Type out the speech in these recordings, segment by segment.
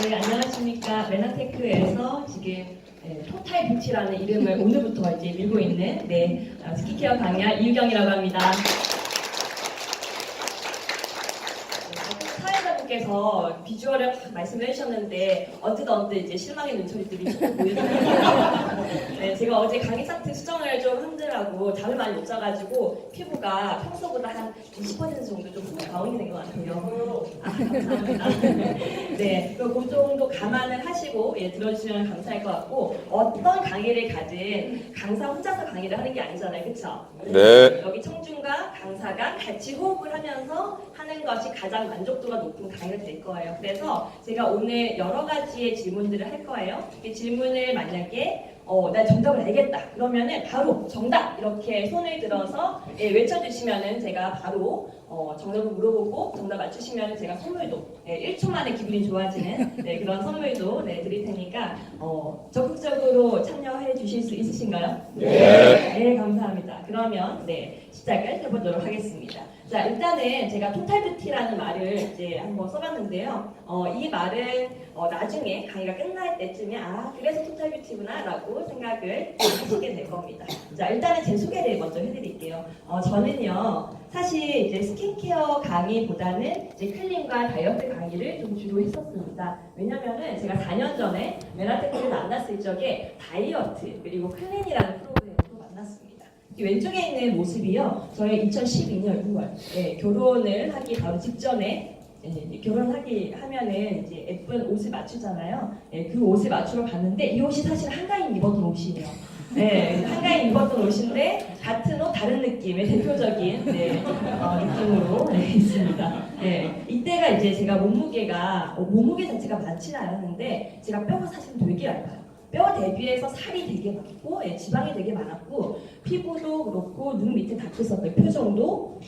네, 안녕하십니까. 메나테크에서 지금 토탈 뷰티라는 이름을 오늘부터 이제 밀고 있는 스킨케어 강의할 이유경이라고 합니다. 사회자분께서 비주얼을 말씀을 해주셨는데 언뜻 이제 실망의 눈초리들이 조금 보이더라고요. 네, 제가 어제 강의 차트 수정을 좀 하느라고 잠을 많이 못 자가지고 피부가 평소보다 한 20% 정도 좀 다운이 된 것 같아요. 감사합니다. 네, 그 정도 감안을 하시고 들어주시면 감사할 것 같고, 어떤 강의를 가든 강사 혼자서 강의를 하는 게 아니잖아요, 그렇죠? 네. 여기 청중과 강사가 같이 호흡을 하면서 하는 것이 가장 만족도가 높은 강의가 될 거예요. 그래서 제가 오늘 여러 가지의 질문들을 할 거예요. 이 질문을 만약에 나 정답을 알겠다 그러면은 바로 정답 이렇게 손을 들어서 외쳐주시면은 제가 바로 정답을 물어보고 정답 맞추시면은 제가 선물도 1초 만에 기분이 좋아지는 그런 선물도 드릴 테니까 적극적으로 참여해 주실 수 있으신가요? 네. 네, 감사합니다. 그러면 시작을 해보도록 하겠습니다. 자, 일단은 제가 토탈뷰티라는 말을 이제 한번 써봤는데요. 이 말은 나중에 강의가 끝날 때쯤에 그래서 토탈뷰티구나 라고 생각을 하시게 될 겁니다. 자, 일단은 제 소개를 먼저 해드릴게요. 저는요, 사실 이제 스킨케어 강의보다는 이제 클린과 다이어트 강의를 좀 주로 했었습니다. 왜냐면은 제가 4년 전에 메나테크를 만났을 적에 다이어트 그리고 클린이라는 프로그램으로 만났습니다. 이 왼쪽에 있는 모습이요, 저의 2012년 6월 결혼을 하기 바로 직전에 하면은 이제 예쁜 옷을 맞추잖아요. 그 옷을 맞추러 갔는데 이 옷이 사실 한가인 입었던 옷이에요. 한가인 입었던 옷인데 같은 옷 다른 느낌의 대표적인 느낌으로 있습니다. 이때가 이제 제가 몸무게 자체가 많지는 않았는데 제가 뼈가 사실 되게 얇아요. 뼈 대비해서 살이 되게 많고 지방이 되게 많았고 피부도 그렇고 눈 밑에 다크서클 표정도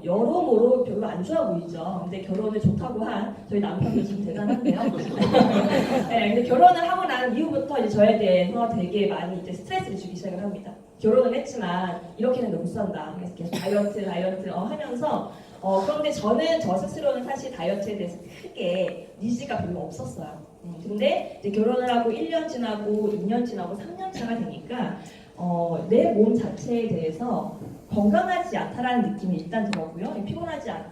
여러모로 별로 안 좋아 보이죠. 근데 결혼을 좋다고 한 저희 남편도 참 대단한데요. 근데 결혼을 하고 난 이후부터 이제 저에 대해서 되게 많이 이제 스트레스를 주기 시작을 합니다. 결혼은 했지만 이렇게는 못 산다. 그래서 계속 다이어트 하면서 그런데 저는 저 스스로는 사실 다이어트에 대해서 크게 니즈가 별로 없었어요. 근데 이제 결혼을 하고 1년 지나고 2년 지나고 3년 차가 되니까 내 몸 자체에 대해서 건강하지 않다라는 느낌이 일단 들었고요.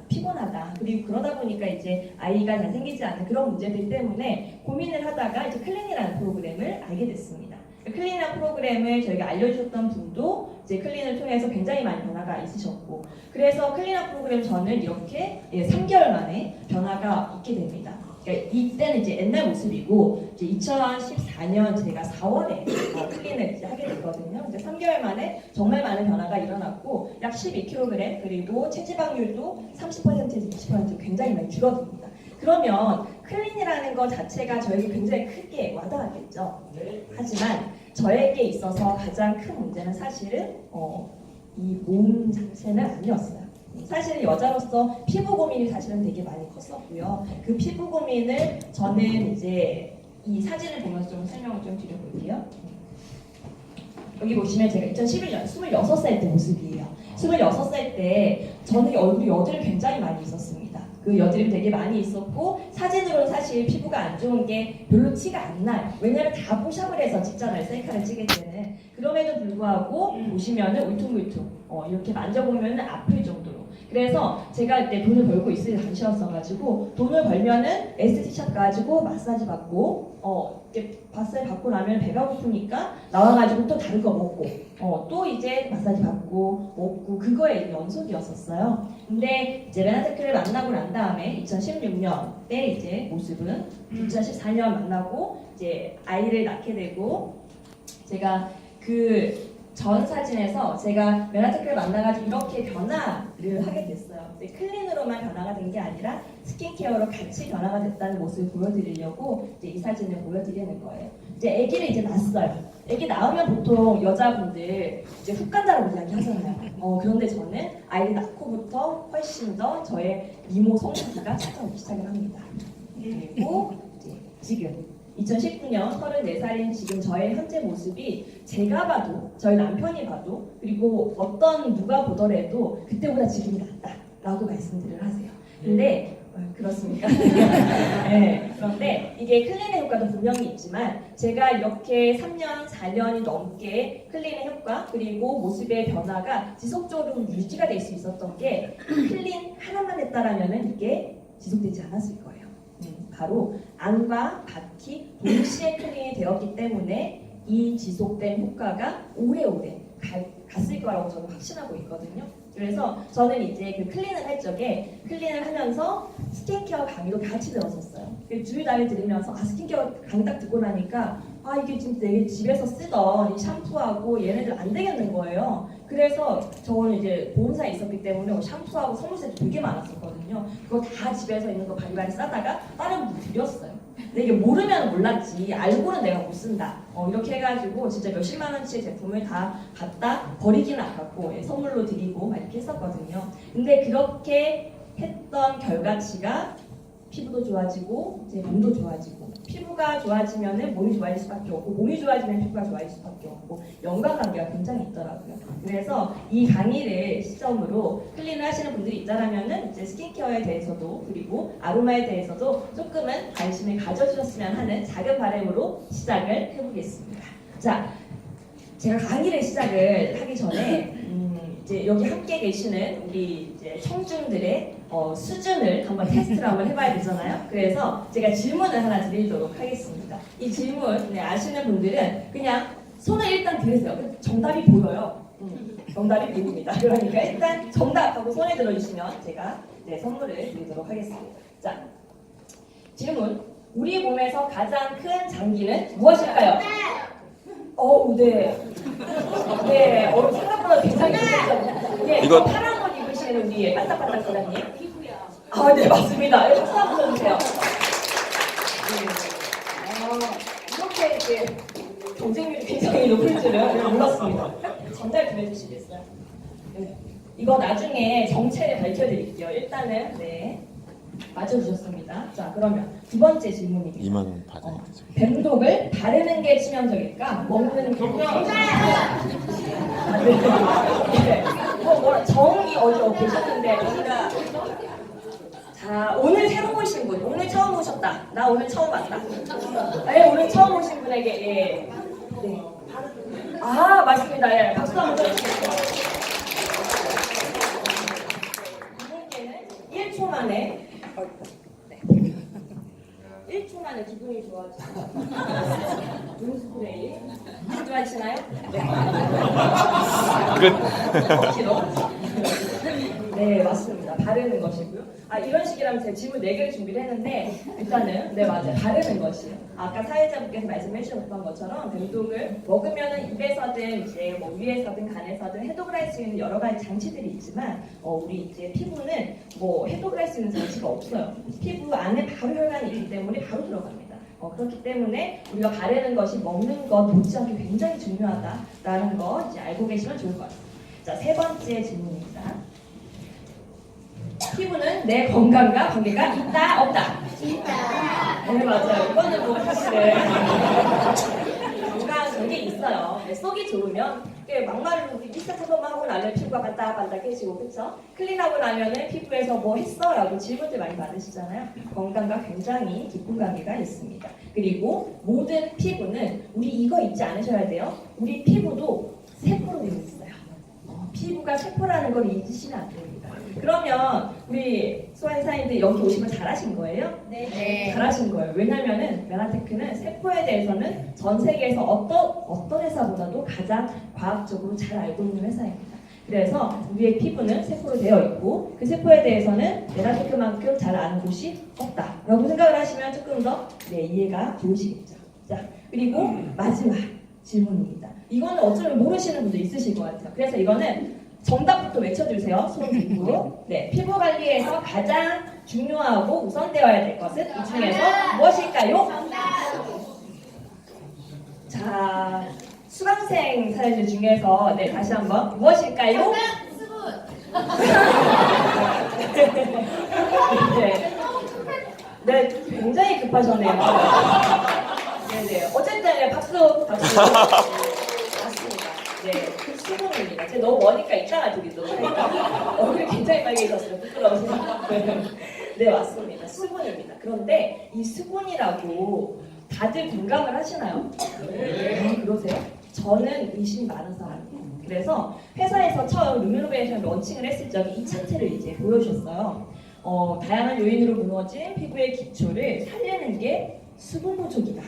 피곤하다. 그리고 그러다 보니까 이제 아이가 잘 생기지 않는 그런 문제들 때문에 고민을 하다가 이제 클린이라는 프로그램을 알게 됐습니다. 클린이라는 프로그램을 저희가 알려주셨던 분도 이제 클린을 통해서 굉장히 많이 변화가 있으셨고, 그래서 클린업 프로그램 저는 이렇게 3개월 만에 변화가 있게 됩니다. 그러니까 이때는 이제 옛날 모습이고, 이제 2014년 제가 4월에 클린을 이제 하게 됐거든요. 이제 3개월 만에 정말 많은 변화가 일어났고, 약 12kg 그리고 체지방률도 30%에서 20% 굉장히 많이 줄어듭니다. 그러면 클린이라는 것 자체가 저에게 굉장히 크게 와닿았겠죠. 하지만 저에게 있어서 가장 큰 문제는 사실은 이 몸 자체는 아니었어요. 사실 여자로서 피부 고민이 사실은 되게 많이 컸었고요. 그 피부 고민을 저는 이제 이 사진을 보면서 좀 설명을 좀 드려볼게요. 여기 보시면 제가 2011년 26살 때 모습이에요. 26살 때 저는 얼굴 여드름 굉장히 많이 있었습니다. 그 여드름 되게 많이 있었고, 사진으로는 사실 피부가 안 좋은 게 별로 티가 안 나요. 왜냐면 다 포샵을 해서 찍잖아요, 셀카를 찍을 때는. 그럼에도 불구하고 보시면은 울퉁불퉁 이렇게 만져보면은 아플 정도로. 그래서 제가 그때 돈을 벌고 있을 당시였어가지고 돈을 벌면은 에스테티샵 가지고 마사지 받고 이렇게 마사지 받고 나면 배가 고프니까 나와가지고 또 다른 거 먹고 또 이제 마사지 받고 먹고 그거의 연속이었었어요. 근데 이제 메나테크를 만나고 난 다음에 2016년 때 이제 모습은 2014년 만나고 이제 아이를 낳게 되고, 제가 그 전 사진에서 제가 메나테크를 만나가지고 이렇게 변화를 하게 됐어요. 클린으로만 변화가 된 게 아니라 스킨케어로 같이 변화가 됐다는 모습을 보여드리려고 이제 이 사진을 보여드리는 거예요. 이제 아기를 이제 낳았어요. 아기 낳으면 보통 여자분들 이제 훅 간다라고 이야기하잖아요. 그런데 저는 아이를 낳고부터 훨씬 더 저의 미모 성수기가 찾아오기 시작을 합니다. 그리고 이제 지금 2019년 34살인 지금 저의 현재 모습이 제가 봐도, 저희 남편이 봐도, 그리고 누가 보더라도 그때보다 지금이 낫다라고 말씀들을 하세요. 근데 그렇습니까? 네, 그런데 이게 클린의 효과도 분명히 있지만 제가 이렇게 3년, 4년이 넘게 클린의 효과 그리고 모습의 변화가 지속적으로 유지가 될 수 있었던 게 클린 하나만 했다라면 이게 지속되지 않았을 거예요. 바로 안과 바퀴 동시에 클린이 되었기 때문에 이 지속된 효과가 오래오래 갔을 거라고 저는 확신하고 있거든요. 그래서 저는 이제 그 클린을 할 적에 클린을 하면서 스킨케어 강의도 같이 들었었어요. 주일 단위 들으면서 스킨케어 강의 딱 듣고 나니까 이게 지금 내가 집에서 쓰던 이 샴푸하고 얘네들 안 되겠는 거예요. 그래서 저는 이제 보험사에 있었기 때문에 샴푸하고 선물세트 되게 많았었거든요. 그거 다 집에서 있는 거 바리바리 싸다가 다른 분들 드렸어요. 근데 이게 모르면 몰랐지 알고는 내가 못 쓴다. 이렇게 해가지고 진짜 몇십만 원치의 제품을 다 갖다 버리기는 아깝고 선물로 드리고 막 이렇게 했었거든요. 근데 그렇게 했던 결과치가 피부도 좋아지고 이제 몸도 좋아지고 피부가 좋아지면은 몸이 좋아질 수밖에 없고 몸이 좋아지면 피부가 좋아질 수밖에 없고 연관관계가 굉장히 있더라고요. 그래서 이 강의를 시점으로 클린을 하시는 분들이 있다라면은 이제 스킨케어에 대해서도 그리고 아로마에 대해서도 조금은 관심을 가져주셨으면 하는 작은 바람으로 시작을 해보겠습니다. 자, 제가 강의를 시작을 하기 전에 이제 여기 함께 계시는 우리 이제 청중들의 수준을 한번 테스트를 한번 해봐야 되잖아요. 그래서 제가 질문을 하나 드리도록 하겠습니다. 이 질문 아시는 분들은 그냥 손을 일단 들으세요. 정답이 보여요. 정답이 보입니다. 그러니까 일단 정답하고 손에 들어주시면 제가 선물을 드리도록 하겠습니다. 자, 질문. 우리 몸에서 가장 큰 장기는 무엇일까요? 네. 네, 생각보다 굉장히 좋겠죠. 네, 이거 파란 옷 입으시는 우리 반짝반짝 소장님. 피부야. 네, 맞습니다. 박수 한번 쳐주세요. 네. 이렇게 이제 경쟁률이 굉장히 높을 줄은 몰랐습니다. 전달 좀 해주시겠어요? 네. 이거 나중에 정체를 밝혀드릴게요. 일단은 맞춰주셨습니다. 자, 그러면 두 번째 질문입니다. 2만 원 받아야 되죠. 뱀독을 바르는 게 치명적일까? 먹는 게 정이 어디 계셨는데 자, 오늘 새로 오신 분, 오늘 처음 오셨다. 나 오늘 처음 왔다. 네, 오늘 처음 오신 분에게 네. 맞습니다. 박수 한번 쳐주시겠어요? 이분께는 1초 만에 1초 만에 기분이 좋아지고 눈 스프레이 좋아하시나요? 끝. 네, 맞습니다. 바르는 것이고요. 이런 식이라면 제가 질문 4개를 준비를 했는데 일단은 맞아요. 바르는 것이에요. 아까 사회자분께서 말씀해 주셨던 것처럼 뱀독을 먹으면은 입에서든 이제 위에서든 간에서든 해독을 할 수 있는 여러 가지 장치들이 있지만 우리 이제 피부는 해독을 할 수 있는 장치가 없어요. 피부 안에 바로 혈관이 있기 때문에 바로 들어갑니다. 그렇기 때문에 우리가 바르는 것이 먹는 것 못지않게 굉장히 중요하다라는 거 이제 알고 계시면 좋을 것 같습니다. 자, 세 번째 질문입니다. 피부는 내 건강과 관계가 있다, 없다? 있다. 네, 맞아요. 이거는 사실은 건강 관계 있어요. 속이 좋으면 막말로 미스터 차도만 하고 나면 피부가 반짝반짝해지고, 그렇죠? 클린하고 나면은 피부에서 뭐 했어? 라고 질문들 많이 받으시잖아요. 건강과 굉장히 깊은 관계가 있습니다. 그리고 모든 피부는 우리 이거 잊지 않으셔야 돼요. 우리 피부도 세포로 되어 있어요. 피부가 세포라는 걸 잊으시면 안 됩니다. 그러면 우리 소환사님들 여기 오시면 잘하신 거예요? 네. 잘하신 거예요. 왜냐면은 메나테크는 세포에 대해서는 전 세계에서 어떤 회사보다도 가장 과학적으로 잘 알고 있는 회사입니다. 그래서 우리의 피부는 세포로 되어 있고 그 세포에 대해서는 메나테크만큼 잘 아는 곳이 없다라고 생각을 하시면 조금 더 이해가 좋으시겠죠. 자, 그리고 마지막 질문입니다. 이거는 어쩌면 모르시는 분도 있으실 것 같아요. 그래서 이거는 정답부터 외쳐주세요. 손 들고. 네, 피부 관리에서 가장 중요하고 우선되어야 될 것은 이 중에서 무엇일까요? 자, 수강생 사례들 중에서 다시 한번 무엇일까요? 네, 굉장히 급하셨네요. 네네. 어쨌든 박수. 맞습니다. 네, 그 수분입니다. 제가 너무 머니까 이따가 드리도록 하니까 얼굴이 굉장히 빨개졌어요. 부끄러워서. 네, 맞습니다. 수분입니다. 그런데 이 수분이라고 다들 공감을 하시나요? 아, 그러세요? 저는 의심이 많은 사람이에요. 그래서 회사에서 처음 루미노베이션 런칭을 했을 적에 이 차트를 이제 보여주셨어요. 다양한 요인으로 무너진 피부의 기초를 살리는 게 수분 부족이다.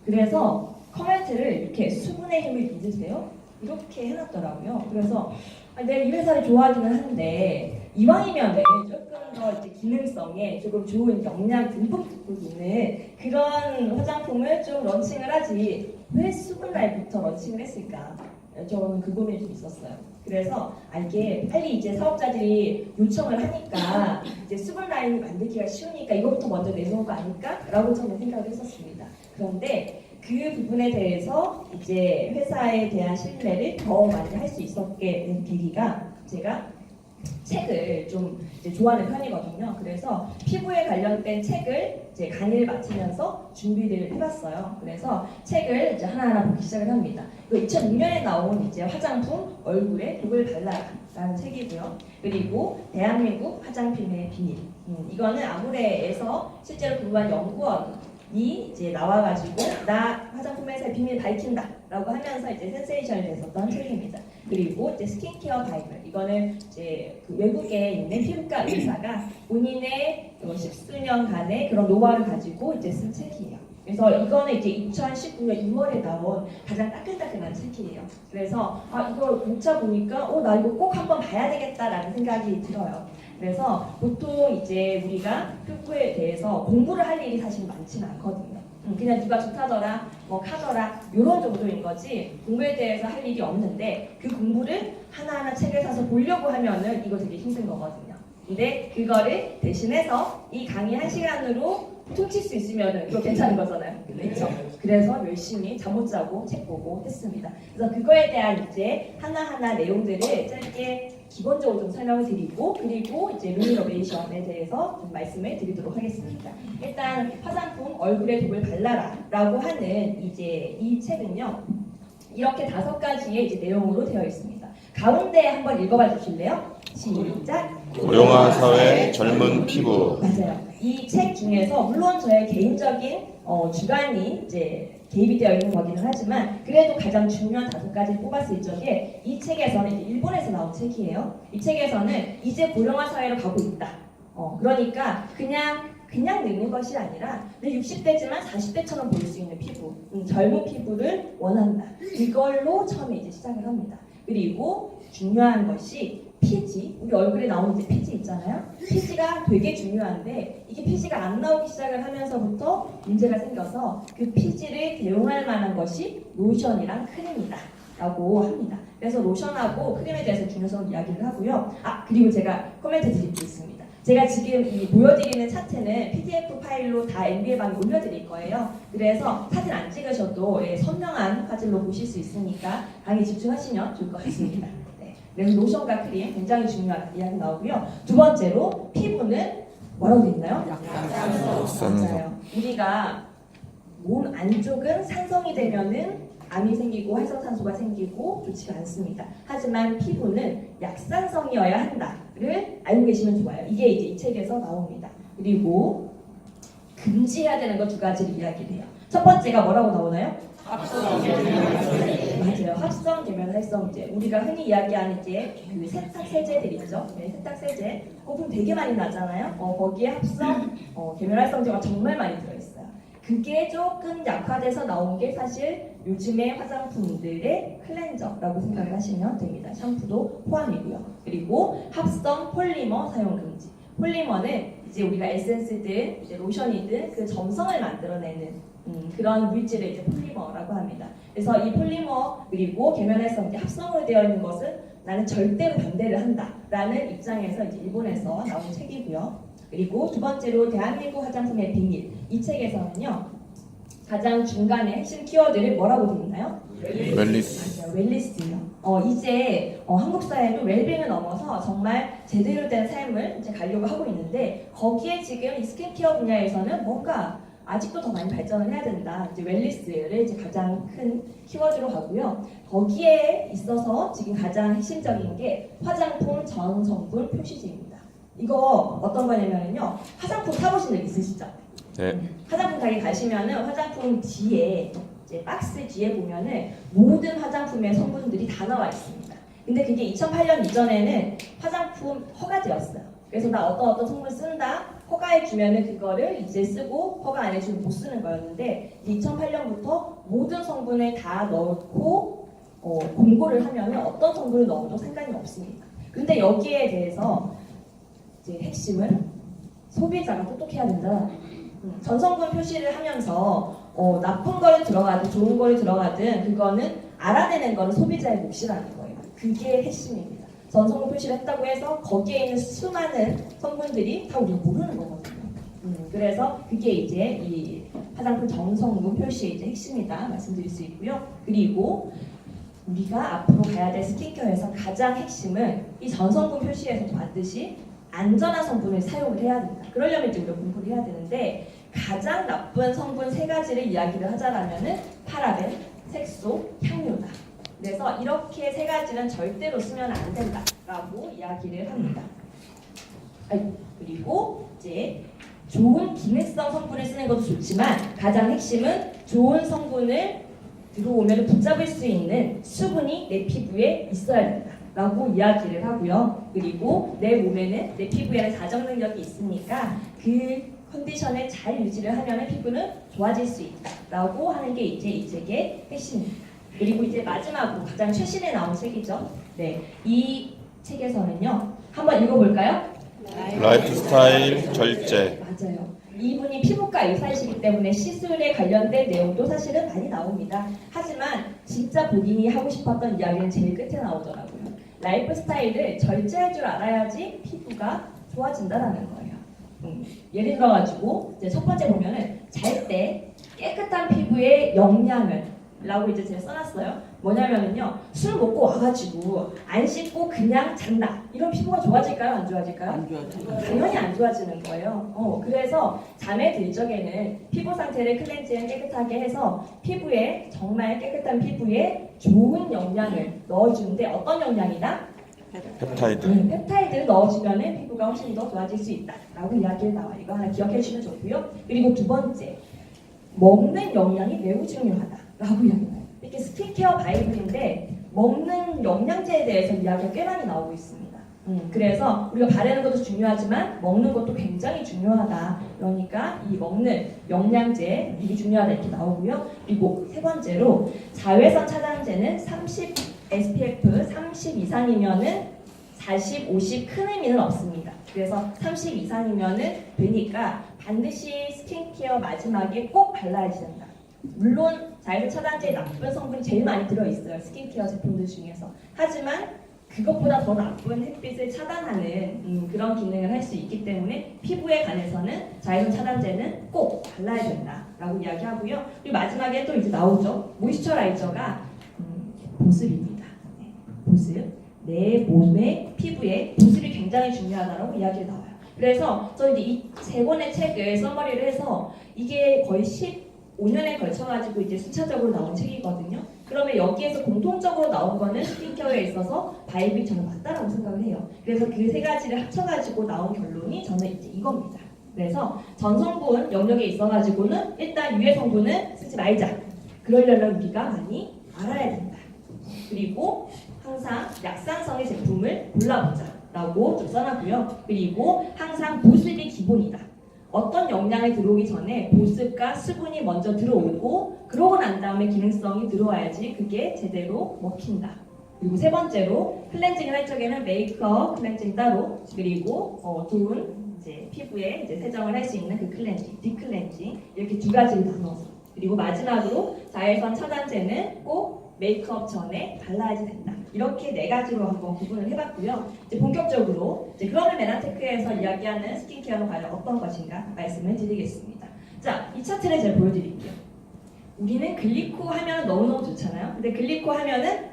그래서 커멘트를 이렇게 수분의 힘을 믿으세요? 이렇게 해놨더라고요. 그래서 내가 이 회사를 좋아하기는 한데 이왕이면 조금 더 이제 기능성에 조금 좋은 영양 듬뿍 있는 그런 화장품을 좀 런칭을 하지 왜 수분 라인부터 런칭을 했을까? 저는 그 고민이 좀 있었어요. 그래서 이게 빨리 이제 사업자들이 요청을 하니까 이제 수분 라인을 만들기가 쉬우니까 이것부터 먼저 내놓은 거 아닐까? 라고 저는 생각을 했었습니다. 그런데 그 부분에 대해서 이제 회사에 대한 신뢰를 더 많이 할 수 있었게 된 계기가 제가 책을 좀 이제 좋아하는 편이거든요. 그래서 피부에 관련된 책을 이제 강의를 마치면서 준비를 해봤어요. 그래서 책을 이제 하나하나 보기 시작을 합니다. 2006년에 나온 이제 화장품 얼굴에 독을 발라라는 책이고요. 그리고 대한민국 화장품의 비밀. 이거는 아무레에서 실제로 근무한 연구원이 이제 나와가지고 나 화장품 회사의 비밀 밝힌다라고 하면서 이제 센세이션이 됐었던 책입니다. 그리고 이제 스킨케어 바이블. 이거는 이제 그 외국에 있는 피부과 의사가 본인의 십수년간의 그런 노하우를 가지고 이제 쓴 책이에요. 그래서 이거는 이제 2019년 2월에 나온 가장 따끈따끈한 책이에요. 그래서 이거 목차 보니까 나 이거 꼭 한번 봐야 되겠다라는 생각이 들어요. 그래서 보통 이제 우리가 피부에 대해서 공부를 할 일이 사실 많지는 않거든요. 그냥 누가 좋다더라, 뭐 카더라 이런 정도인 거지 공부에 대해서 할 일이 없는데 그 공부를 하나하나 책을 사서 보려고 하면은 이거 되게 힘든 거거든요. 근데 그거를 대신해서 이 강의 1시간으로 퉁칠 수 있으면 이거 괜찮은 거잖아요. 그렇죠? 그래서 열심히 잠 못 자고 책 보고 했습니다. 그래서 그거에 대한 이제 하나하나 내용들을 짧게 기본적으로 좀 설명을 드리고 그리고 이제 루미노베이션에 대해서 좀 말씀을 드리도록 하겠습니다. 일단 화장품 얼굴에 독을 발라라 라고 하는 이제 이 책은요. 이렇게 5가지의 이제 내용으로 되어 있습니다. 가운데 한번 읽어봐 주실래요? 시작! 고령화 사회 젊은 피부. 맞아요. 이 책 중에서 물론 저의 개인적인 주관이 이제 개입이 되어 있는 거기는 하지만 그래도 가장 중요한 5가지 뽑았을 적에 이 책에서는 이제 일본에서 나온 책이에요. 이 책에서는 이제 고령화 사회로 가고 있다. 그러니까 그냥 늙는 것이 아니라 내 60대지만 40대처럼 보일 수 있는 피부, 젊은 피부를 원한다. 이걸로 처음에 이제 시작을 합니다. 그리고 중요한 것이 피지, 우리 얼굴에 나오는 이제 피지 있잖아요. 피지가 되게 중요한데 이게 피지가 안 나오기 시작을 하면서부터 문제가 생겨서 그 피지를 대용할 만한 것이 로션이랑 크림이다 라고 합니다. 그래서 로션하고 크림에 대해서 중요성을 이야기를 하고요. 그리고 제가 코멘트 드릴 게 있습니다. 제가 지금 이 보여드리는 차트는 PDF 파일로 다 MBA방에 올려드릴 거예요. 그래서 사진 안 찍으셔도 선명한 화질로 보실 수 있으니까 강의 집중하시면 좋을 것 같습니다. 그래서 로션과 크림 굉장히 중요한 이야기 나오고요. 두 번째로 피부는 뭐라고 되어 있나요? 맞아요. 우리가 몸 안쪽은 산성이 되면은 암이 생기고 활성산소가 생기고 좋지가 않습니다. 하지만 피부는 약산성이어야 한다를 알고 계시면 좋아요. 이게 이제 이 책에서 나옵니다. 그리고 금지해야 되는 거 2가지를 이야기를 해요. 첫 번째가 뭐라고 나오나요? 맞아요. 합성 계면활성제. 우리가 흔히 이야기하는 이제 그 세탁 세제들 있죠. 네, 세탁 세제. 거품 되게 많이 나잖아요. 거기에 합성 계면활성제가 정말 많이 들어있어요. 그게 조금 약화돼서 나온 게 사실 요즘의 화장품들의 클렌저라고 생각을 하시면 됩니다. 샴푸도 포함이고요. 그리고 합성 폴리머 사용 금지. 폴리머는 이제 우리가 에센스든 이제 로션이든 그 점성을 만들어내는 그런 물질을 이제 폴리머라고 합니다. 그래서 이 폴리머 그리고 계면활성제 합성으로 되어 있는 것은 나는 절대로 반대를 한다라는 입장에서 이제 일본에서 나온 책이고요. 그리고 두 번째로 대한민국 화장품의 비밀. 이 책에서는요. 가장 중간에 핵심 키워드를 뭐라고 되어 있나요? 웰리스. 맞아요. 웰리스요. 이제 한국 사회도 웰빙을 넘어서 정말 제대로 된 삶을 이제 가려고 하고 있는데 거기에 지금 이 스킨케어 분야에서는 뭔가 아직도 더 많이 발전을 해야 된다. 이제 웰리스를 이제 가장 큰 키워드로 하고요. 거기에 있어서 지금 가장 핵심적인 게 화장품 전 성분 표시제입니다. 이거 어떤 거냐면요. 화장품 사보신 적 있으시죠? 네. 화장품 가게 가시면은 화장품 뒤에 이제 박스 뒤에 보면은 모든 화장품의 성분들이 다 나와 있습니다. 근데 그게 2008년 이전에는 화장품 허가제였어요. 그래서 나 어떤 성분 쓴다 허가해 주면은 그거를 이제 쓰고 허가 안 해주면 못 쓰는 거였는데 2008년부터 모든 성분을 다 넣고 공고를 하면은 어떤 성분을 넣어도 상관이 없습니다. 근데 여기에 대해서 이제 핵심은 소비자가 똑똑해야 된다. 전성분 표시를 하면서 나쁜 거를 들어가든 좋은 거를 들어가든 그거는 알아내는 거는 소비자의 몫이라는 거예요. 그게 핵심입니다. 전성분 표시를 했다고 해서 거기에 있는 수많은 성분들이 다 우리가 모르는 거거든요. 그래서 그게 이제 이 화장품 전성분 표시의 이제 핵심이다 말씀드릴 수 있고요. 그리고 우리가 앞으로 가야 될 스킨케어에서 가장 핵심은 이 전성분 표시에서도 봤듯이 안전한 성분을 사용을 해야 된다. 그러려면 이제 우리가 공부를 해야 되는데 가장 나쁜 성분 세 가지를 이야기를 하자라면은 파라벤, 색소, 향료다. 그래서 이렇게 세 가지는 절대로 쓰면 안 된다라고 이야기를 합니다. 그리고 이제 좋은 기능성 성분을 쓰는 것도 좋지만 가장 핵심은 좋은 성분을 들어오면 붙잡을 수 있는 수분이 내 피부에 있어야 된다라고 이야기를 하고요. 그리고 내 몸에는 내 피부에는 자정 능력이 있으니까 그 컨디션을 잘 유지를 하면 피부는 좋아질 수 있다라고 하는 게 이제 이 책의 핵심입니다. 그리고 이제 마지막으로 가장 최신에 나온 책이죠. 네, 이 책에서는요. 한번 읽어볼까요? 라이프스타일 절제. 맞아요. 이분이 피부과 의사이시기 때문에 시술에 관련된 내용도 사실은 많이 나옵니다. 하지만 진짜 본인이 하고 싶었던 이야기는 제일 끝에 나오더라고요. 라이프 스타일을 절제할 줄 알아야지 피부가 좋아진다라는 거예요. 예를 들어가지고 이제 첫 번째 보면은 잘 때 깨끗한 피부의 영양을 라고 이제 제가 써놨어요. 뭐냐면요, 술 먹고 와가지고 안 씻고 그냥 잔다. 이런 피부가 좋아질까요? 안 좋아질까요? 안 좋아져요. 당연히 안 좋아지는 거예요. 그래서 잠에 들 적에는 피부 상태를 클렌징 깨끗하게 해서 피부에 정말 깨끗한 피부에 좋은 영양을 넣어주는데 어떤 영양이다? 펩타이드. 펩타이드를 넣어주면 피부가 훨씬 더 좋아질 수 있다라고 이야기를 나와요. 이거 하나 기억해 주시면 좋고요. 그리고 두 번째, 먹는 영양이 매우 중요하다라고 이야기해요. 이렇게 스킨케어 바이블인데 먹는 영양제에 대해서 이야기가 꽤 많이 나오고 있습니다. 그래서 우리가 바르는 것도 중요하지만 먹는 것도 굉장히 중요하다. 그러니까 이 먹는 영양제 되게 중요하다 이렇게 나오고요. 그리고 세 번째로 자외선 차단제는 30 SPF 30 이상이면은 40, 50 큰 의미는 없습니다. 그래서 30 이상이면은 되니까 반드시 스킨케어 마지막에 꼭 발라야 된다. 물론 자외선 차단제에 나쁜 성분이 제일 많이 들어있어요. 스킨케어 제품들 중에서. 하지만 그것보다 더 나쁜 햇빛을 차단하는 그런 기능을 할 수 있기 때문에 피부에 관해서는 자외선 차단제는 꼭 발라야 된다라고 이야기하고요. 그리고 마지막에 또 이제 나오죠. 모이스처라이저가 보습입니다. 네, 보습. 내 몸의 피부에 보습이 굉장히 중요하다고 이야기가 나와요. 그래서 저는 이제 이 세 권의 책을 써머리를 해서 이게 거의 15년에 걸쳐가지고 이제 순차적으로 나온 책이거든요. 그러면 여기에서 공통적으로 나온 거는 스킨케어에 있어서 바이블이 저는 맞다라고 생각을 해요. 그래서 그 세 가지를 합쳐가지고 나온 결론이 저는 이제 이겁니다. 그래서 전성분 영역에 있어가지고는 일단 유해 성분은 쓰지 말자. 그러려면 우리가 많이 알아야 된다. 그리고 항상 약산성의 제품을 골라보자 라고 좀 써놨고요. 그리고 항상 보습이 기본이다. 어떤 영양이 들어오기 전에 보습과 수분이 먼저 들어오고 그러고 난 다음에 기능성이 들어와야지 그게 제대로 먹힌다. 그리고 세 번째로 클렌징을 할 적에는 메이크업 클렌징 따로 그리고 좋은 이제 피부에 이제 세정을 할 수 있는 그 클렌징, 딥클렌징 이렇게 두 가지를 나눠서 그리고 마지막으로 자외선 차단제는 꼭 메이크업 전에 발라야지 된다. 이렇게 네 가지로 한번 구분을 해봤고요. 이제 본격적으로 이제 그러면 메나테크에서 이야기하는 스킨케어는 과연 어떤 것인가 말씀을 드리겠습니다. 자, 이 차트를 제가 보여드릴게요. 우리는 글리코 하면 너무너무 좋잖아요. 근데 글리코 하면은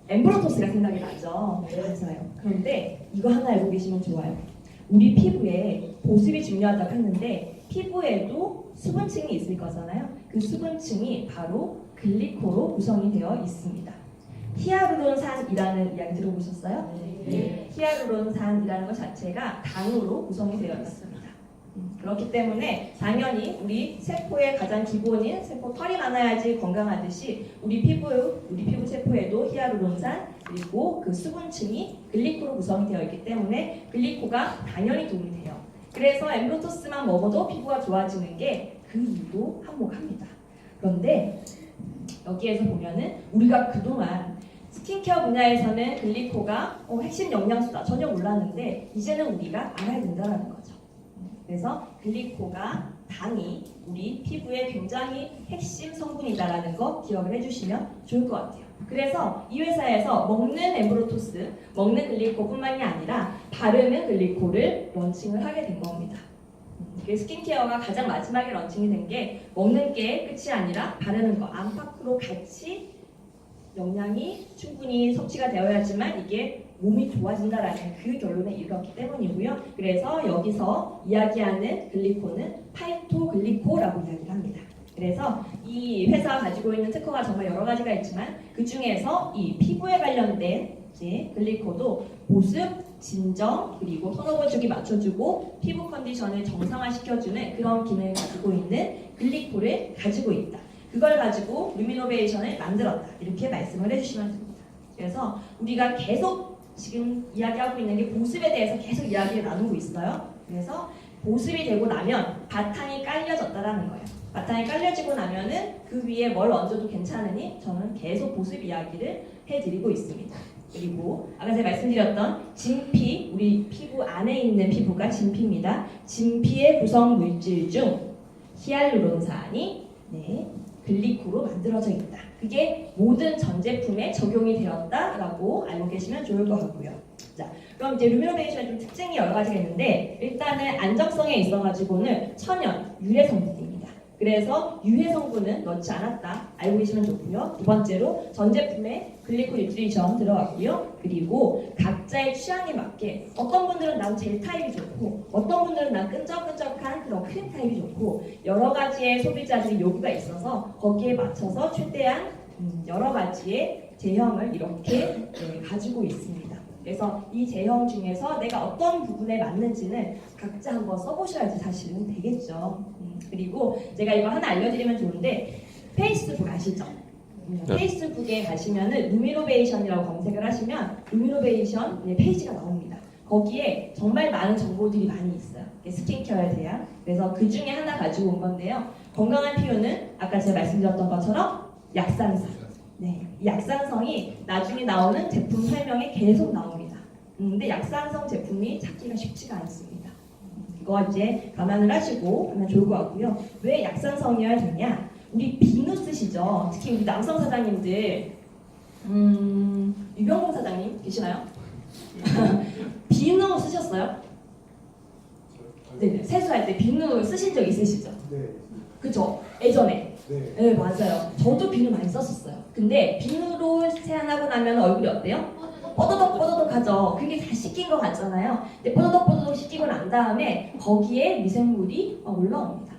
엠브로토스가 생각이 나죠. 맞아요. 그런데 이거 하나 알고 계시면 좋아요. 우리 피부에 보습이 중요하다고 했는데 피부에도 수분층이 있을 거잖아요. 그 수분층이 바로 글리코로 구성이 되어 있습니다. 히아루론산이라는 이야기 들어보셨어요? 히알루론산이라는 것 자체가 당으로 구성이 되어 있습니다. 그렇기 때문에 당연히 우리 세포의 가장 기본인 세포 털이 많아야지 건강하듯이 우리 피부 세포에도 히알루론산 그리고 그 수분층이 글리코로 구성이 되어 있기 때문에 글리코가 당연히 도움이 돼요. 그래서 엠브로토스만 먹어도 피부가 좋아지는 게 그 이유도 한몫합니다. 그런데 여기에서 보면은 우리가 그동안 스킨케어 분야에서는 글리코가 핵심 영양소다 전혀 몰랐는데 이제는 우리가 알아야 된다는 거죠. 그래서 글리코가 당이 우리 피부에 굉장히 핵심 성분이다라는 거 기억을 해주시면 좋을 것 같아요. 그래서 이 회사에서 먹는 엠브로토스, 먹는 글리코뿐만이 아니라 바르는 글리코를 런칭을 하게 된 겁니다. 스킨케어가 가장 마지막에 런칭이 된 게 먹는 게 끝이 아니라 바르는 거, 안팎으로 같이 영양이 충분히 섭취가 되어야지만 이게 몸이 좋아진다라는 그 결론에 이르렀기 때문이고요. 그래서 여기서 이야기하는 글리코는 파이토글리코라고 이야기를 합니다. 그래서 이 회사가 가지고 있는 특허가 정말 여러 가지가 있지만 그 중에서 이 피부에 관련된 이제 글리코도 보습, 진정, 그리고 톤오버 주기 맞춰주고 피부 컨디션을 정상화시켜주는 그런 기능을 가지고 있는 글리코를 가지고 있다. 그걸 가지고 루미노베이션을 만들었다. 이렇게 말씀을 해주시면 됩니다. 그래서 우리가 계속 지금 이야기하고 있는 게 보습에 대해서 계속 이야기를 나누고 있어요. 그래서 보습이 되고 나면 바탕이 깔려졌다라는 거예요. 바탕이 깔려지고 나면은 그 위에 뭘 얹어도 괜찮으니 저는 계속 보습 이야기를 해드리고 있습니다. 그리고 아까 제가 말씀드렸던 진피, 우리 피부 안에 있는 피부가 진피입니다. 진피의 구성 물질 중 히알루론산이 글리코로 만들어져 있다. 그게 모든 전 제품에 적용이 되었다라고 알고 계시면 좋을 것 같고요. 자, 그럼 이제 루미노베이션의 좀 특징이 여러 가지가 있는데 일단은 안정성에 있어가지고는 천연 유해 성분입니다. 그래서 유해 성분은 넣지 않았다 알고 계시면 좋고요. 두 번째로 전 제품에 글리코 뉴트리션 들어갔고요. 그리고 각자의 취향에 맞게 어떤 분들은 난 젤 타입이 좋고 어떤 분들은 난 끈적끈적한 그런 크림 타입이 좋고 여러 가지의 소비자들의 요구가 있어서 거기에 맞춰서 최대한 여러 가지의 제형을 이렇게 가지고 있습니다. 그래서 이 제형 중에서 내가 어떤 부분에 맞는지는 각자 한번 써보셔야지 사실은 되겠죠. 그리고 제가 이거 하나 알려드리면 좋은데 페이스북 아시죠? 페이스북에 가시면은 루미노베이션이라고 검색을 하시면 루미노베이션 페이지가 나옵니다. 거기에 정말 많은 정보들이 많이 있어요. 스킨케어에 대한. 그래서 그 중에 하나 가지고 온 건데요. 건강한 피부는 아까 제가 말씀드렸던 것처럼 약산성. 이 약산성이 나중에 나오는 제품 설명에 계속 나옵니다. 근데 약산성 제품이 찾기가 쉽지가 않습니다. 이거 이제 감안을 하시고 하면 좋을 것 같고요. 왜 약산성이어야 되냐? 우리 비누 쓰시죠? 특히 우리 남성 사장님들, 유병공 사장님 계시나요? 비누 쓰셨어요? 네, 세수할 때 비누 쓰신 적 있으시죠? 네. 그죠? 예전에. 네. 네, 맞아요. 저도 비누 많이 썼었어요. 근데 비누로 세안하고 나면 얼굴이 어때요? 뽀드덕뽀드덕하죠. 그게 다 씻긴 것 같잖아요. 근데 뽀드덕뽀드덕 씻기고 난 다음에 거기에 미생물이 올라옵니다.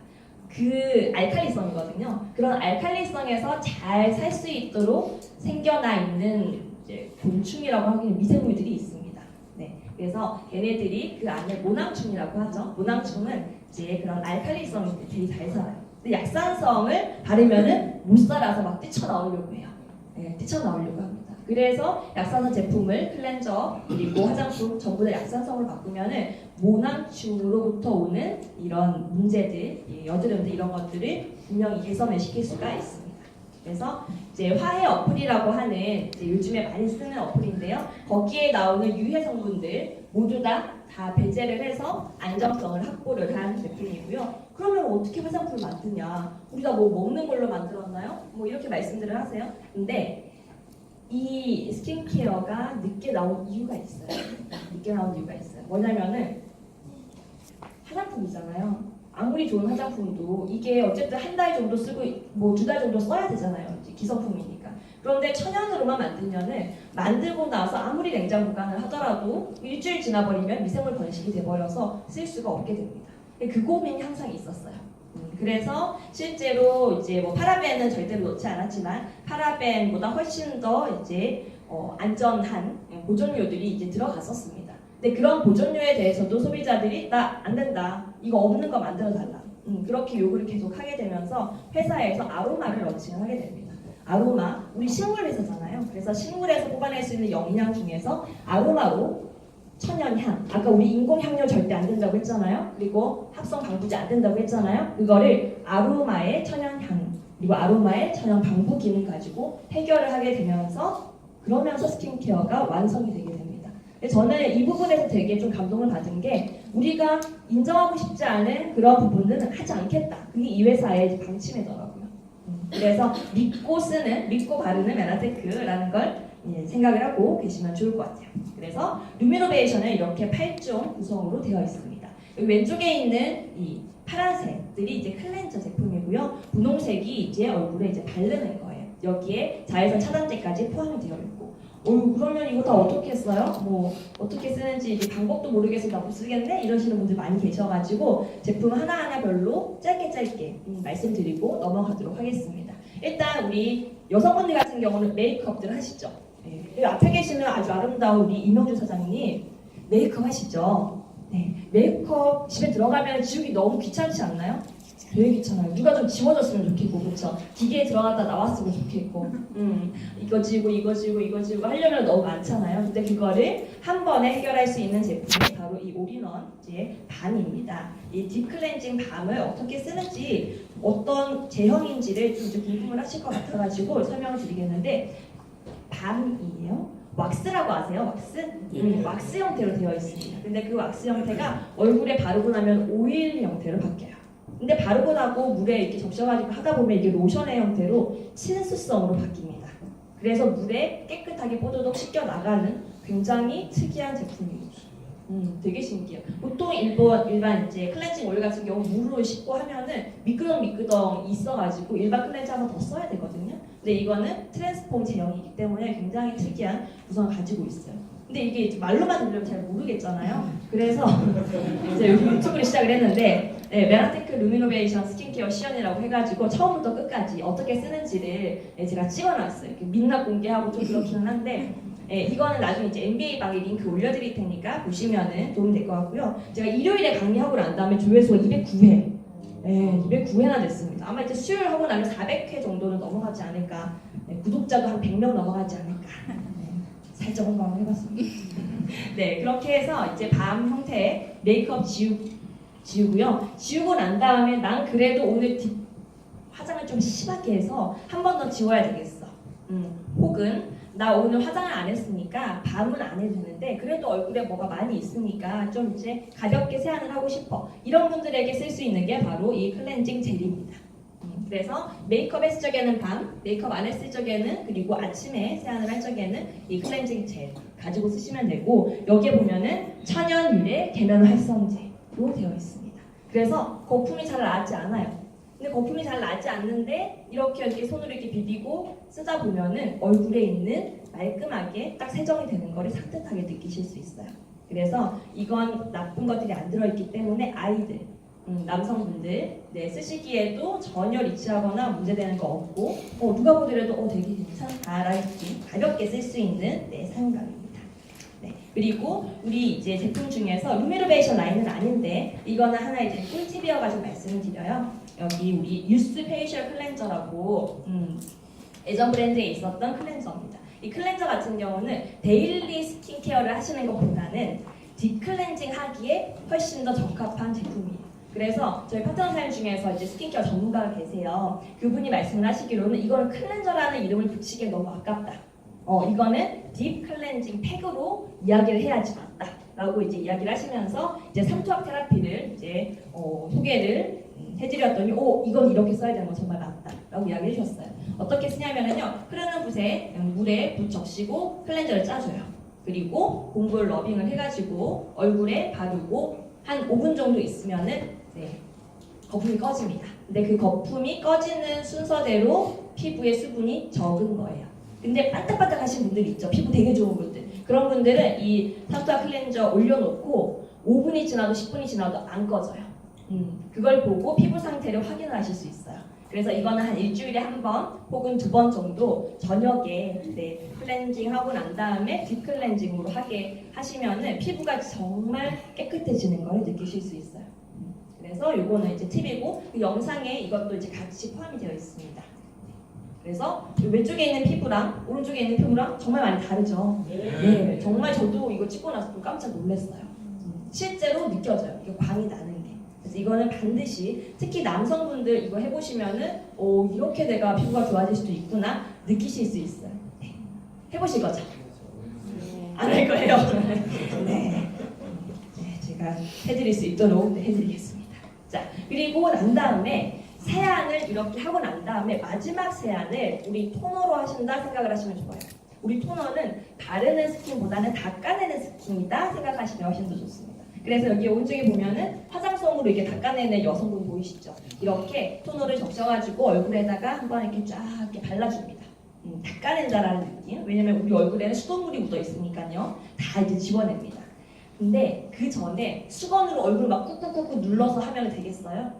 그 알칼리성이거든요. 그런 알칼리성에서 잘 살 수 있도록 생겨나 있는 이제 곤충이라고 하기는 미생물들이 있습니다. 네, 그래서 걔네들이 그 안에 모낭충이라고 하죠. 모낭충은 이제 그런 알칼리성이 되게 잘 살아요. 근데 약산성을 바르면은 못 살아서 막 뛰쳐나오려고 해요. 네, 뛰쳐나오려고 합니다. 그래서 약산성 제품을 클렌저 그리고 화장품 전부 다 약산성으로 바꾸면은 모낭충으로부터 오는 이런 문제들, 여드름들 이런 것들을 분명히 개선을 시킬 수가 있습니다. 그래서 이제 화해 어플이라고 하는 이제 요즘에 많이 쓰는 어플인데요. 거기에 나오는 유해 성분들 모두 다 배제를 해서 안정성을 확보를 한 제품이고요. 그러면 어떻게 화장품을 만드냐? 우리가 뭐 먹는 걸로 만들었나요? 뭐 이렇게 말씀들을 하세요. 근데 이 스킨케어가 늦게 나온 이유가 있어요. 늦게 나온 이유가 있어요. 뭐냐면은 화장품이잖아요. 아무리 좋은 화장품도 이게 어쨌든 한 달 정도 쓰고 뭐 2달 정도 써야 되잖아요. 이제 기성품이니까. 그런데 천연으로만 만들면은 만들고 나서 아무리 냉장 보관을 하더라도 일주일 지나버리면 미생물 번식이 돼버려서 쓸 수가 없게 됩니다. 그 고민이 항상 있었어요. 그래서 실제로 이제 뭐 파라벤은 절대로 넣지 않았지만 파라벤보다 훨씬 더 이제 안전한 보존료들이 이제 들어갔었습니다. 근데 그런 보존료에 대해서도 소비자들이 나 안 된다, 이거 없는 거 만들어 달라, 그렇게 요구를 계속 하게 되면서 회사에서 아로마를 런칭을 하게 됩니다. 아로마, 우리 식물 회사잖아요. 그래서 식물에서 뽑아낼 수 있는 영양 중에서 아로마로 천연향, 아까 우리 인공향료 절대 안 된다고 했잖아요. 그리고 합성 방부제 안 된다고 했잖아요. 그거를 아로마의 천연향, 그리고 아로마의 천연 방부 기능 가지고 해결을 하게 되면서 그러면서 스킨케어가 완성이 되게 됩니다. 저는 이 부분에서 되게 좀 감동을 받은 게 우리가 인정하고 싶지 않은 그런 부분들은 하지 않겠다. 그게 이 회사의 방침이더라고요. 그래서 믿고 바르는 메나테크라는 걸 생각을 하고 계시면 좋을 것 같아요. 그래서 루미노베이션은 이렇게 8종 구성으로 되어 있습니다. 여기 왼쪽에 있는 이 파란색들이 이제 클렌저 제품이고요. 분홍색이 이제 얼굴에 이제 바르는 거예요. 여기에 자외선 차단제까지 포함이 되어 있고. 그러면 이거 다 어떻게 써요? 뭐 어떻게 쓰는지 이제 방법도 모르겠어, 나 못 쓰겠네? 이러시는 분들 많이 계셔가지고 제품 하나하나별로 짧게 말씀드리고 넘어가도록 하겠습니다. 일단 우리 여성분들 같은 경우는 메이크업들 하시죠? 네. 여기 앞에 계시는 아주 아름다운 우리 이명주 사장님 메이크업 하시죠? 네. 메이크업 집에 들어가면 지우기 너무 귀찮지 않나요? 되게 귀찮아요. 누가 좀 지워줬으면 좋겠고, 그렇죠? 기계에 들어갔다 나왔으면 좋겠고, 이거 지우고 하려면 너무 많잖아요. 근데 그거를 한 번에 해결할 수 있는 제품이 바로 이 올인원 이제 밤입니다. 이 딥클렌징 밤을 어떻게 쓰는지, 어떤 제형인지를 좀 이제 궁금을 하실 것 같아가지고 설명을 드리겠는데, 밤이에요. 왁스라고 아세요? 왁스? 왁스 형태로 되어 있습니다. 근데 그 왁스 형태가 얼굴에 바르고 나면 오일 형태로 바뀌어요. 근데 바르고 나고 물에 이렇게 적셔가지고 하다 보면 이게 로션의 형태로 친수성으로 바뀝니다. 그래서 물에 깨끗하게 뽀드득 씻겨 나가는 굉장히 특이한 제품이에요. 되게 신기해요. 보통 일반 이제 클렌징 오일 같은 경우 물로 씻고 하면은 미끄덩 있어가지고 일반 클렌징 한번 더 써야 되거든요. 근데 이거는 트랜스폼 제형이기 때문에 굉장히 특이한 구성을 가지고 있어요. 근데 이게 말로만 들으면 잘 모르겠잖아요. 그래서 이제 여기 유튜브를 시작을 했는데 메나테크 루미노베이션 스킨케어 시연이라고 해가지고 처음부터 끝까지 어떻게 쓰는지를 제가 찍어놨어요. 이렇게 민낯 공개하고 좀 그렇기는 한데 이거는 나중에 이제 NBA 방에 링크 올려드릴 테니까 보시면은 도움 될 것 같고요. 제가 일요일에 강의하고 난 다음에 조회수가 209회, 209회나 됐습니다. 아마 이제 수요일 하고 나면 400회 정도는 넘어가지 않을까. 구독자도 한 100명 넘어가지 않을까. 살짝 공감을 해봤습니다. 네, 그렇게 해서 이제 밤 형태의 메이크업 지우고요. 지우고 난 다음에 난 그래도 오늘 화장을 좀 심하게 해서 한 번 더 지워야 되겠어. 혹은 나 오늘 화장을 안 했으니까 밤은 안 해도 되는데 그래도 얼굴에 뭐가 많이 있으니까 좀 이제 가볍게 세안을 하고 싶어. 이런 분들에게 쓸 수 있는 게 바로 이 클렌징 젤입니다. 그래서 메이크업 했을 적에는 밤, 메이크업 안 했을 적에는, 그리고 아침에 세안을 할 적에는 이 클렌징 젤 가지고 쓰시면 되고, 여기에 보면은 천연 유래 계면 활성제로 되어 있습니다. 그래서 거품이 잘 나지 않아요. 근데 거품이 잘 나지 않는데 이렇게 손으로 이렇게 비비고 쓰다 보면은 얼굴에 있는 말끔하게 딱 세정이 되는 거를 산뜻하게 느끼실 수 있어요. 그래서 이건 나쁜 것들이 안 들어있기 때문에 아이들, 남성분들 쓰시기에도 전혀 리치하거나 문제되는 거 없고 누가 보더라도 되게 괜찮다라고 가볍게 쓸 수 있는 사용감입니다. 그리고 우리 이제 제품 중에서 루미노베이션 라인은 아닌데 이거는 하나 이제 꿀팁이어가지고 말씀을 드려요. 여기 우리 유스 페이셜 클렌저라고 예전 브랜드에 있었던 클렌저입니다. 이 클렌저 같은 경우는 데일리 스킨케어를 하시는 것보다는 딥클렌징 하기에 훨씬 더 적합한 제품이에요. 그래서 저희 파트너 사연 중에서 이제 스킨케어 전문가가 계세요. 그분이 말씀을 하시기로는 이거는 클렌저라는 이름을 붙이기에 너무 아깝다. 이거는 딥 클렌징 팩으로 이야기를 해야지 맞다. 라고 이제 이야기를 하시면서 이제 삼투압 테라피를 이제 소개를 해드렸더니 이건 이렇게 써야 되는 건 정말 맞다. 라고 이야기를 해주셨어요. 어떻게 쓰냐면요. 흐르는 붓에 물에 붓 적시고 클렌저를 짜줘요. 그리고 공볼 러빙을 해가지고 얼굴에 바르고 한 5분 정도 있으면은 거품이 꺼집니다. 근데 그 거품이 꺼지는 순서대로 피부의 수분이 적은 거예요. 근데 반짝반짝하신 분들 있죠. 피부 되게 좋은 분들. 그런 분들은 이 삼투압 클렌저 올려놓고 5분이 지나도 10분이 지나도 안 꺼져요. 그걸 보고 피부 상태를 확인을 하실 수 있어요. 그래서 이거는 한 일주일에 한 번 혹은 2번 정도 저녁에 클렌징 하고 난 다음에 딥클렌징으로 하시면은 피부가 정말 깨끗해지는 걸 느끼실 수 있어요. 그래서 요거는 이제 팁이고 그 영상에 이것도 이제 같이 포함이 되어 있습니다. 그래서 왼쪽에 있는 피부랑 오른쪽에 있는 피부랑 정말 많이 다르죠. 네, 정말 저도 이거 찍고 나서 좀 깜짝 놀랐어요. 실제로 느껴져요. 이게 광이 나는 게. 그래서 이거는 반드시 특히 남성분들 이거 해보시면은 이렇게 내가 피부가 좋아질 수도 있구나 느끼실 수 있어요. 네. 해보실 거죠? 안 할 거예요. 네. 제가 해드릴 수 있도록 해드리겠습니다. 자, 그리고 난 다음에 세안을 이렇게 하고 난 다음에 마지막 세안을 우리 토너로 하신다 생각을 하시면 좋아요. 우리 토너는 바르는 스킨보다는 닦아내는 스킨이다 생각하시면 훨씬 더 좋습니다. 그래서 여기 오른쪽에 보면은 화장솜으로 이렇게 닦아내는 여성분 보이시죠? 이렇게 토너를 적셔가지고 얼굴에다가 한번 이렇게 쫙 이렇게 발라줍니다. 닦아낸다라는 느낌. 왜냐면 우리 얼굴에는 수돗물이 묻어 있으니까요. 다 이제 지워냅니다. 근데 그 전에 수건으로 얼굴 막 꾹꾹꾹꾹 눌러서 하면 되겠어요?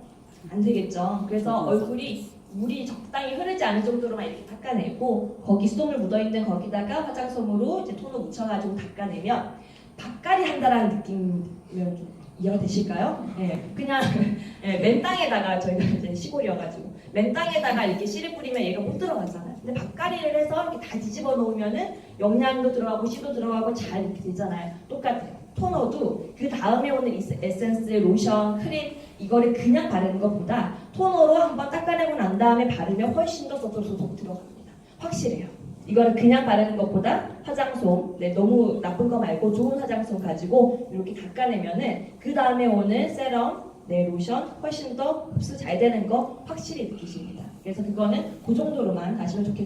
안 되겠죠. 그래서 얼굴이 물이 적당히 흐르지 않을 정도로만 이렇게 닦아내고 거기 수돗물 묻어있는 거기다가 화장솜으로 이제 토너 묻혀가지고 닦아내면 밥갈이 한다라는 느낌이면 좀 이해가 되실까요? 네, 그냥 맨땅에다가 저희가 이제 시골이어가지고 맨땅에다가 이렇게 씨를 뿌리면 얘가 못 들어가잖아요. 근데 밥갈이를 해서 이렇게 다 뒤집어 놓으면은 영양도 들어가고 씨도 들어가고 잘 이렇게 되잖아요. 똑같아요. 토너도 그 다음에 오는 에센스, 로션, 크림 이거를 그냥 바르는 것보다 토너로 한번 닦아내고 난 다음에 바르면 훨씬 더 쏙쏙쏙 들어갑니다. 확실해요. 이거를 그냥 바르는 것보다 화장솜, 너무 나쁜 거 말고 좋은 화장솜 가지고 이렇게 닦아내면은 그 다음에 오는 세럼, 로션 훨씬 더 흡수 잘 되는 거 확실히 느끼십니다. 그래서 그거는 그 정도로만 하시면 좋겠습니다.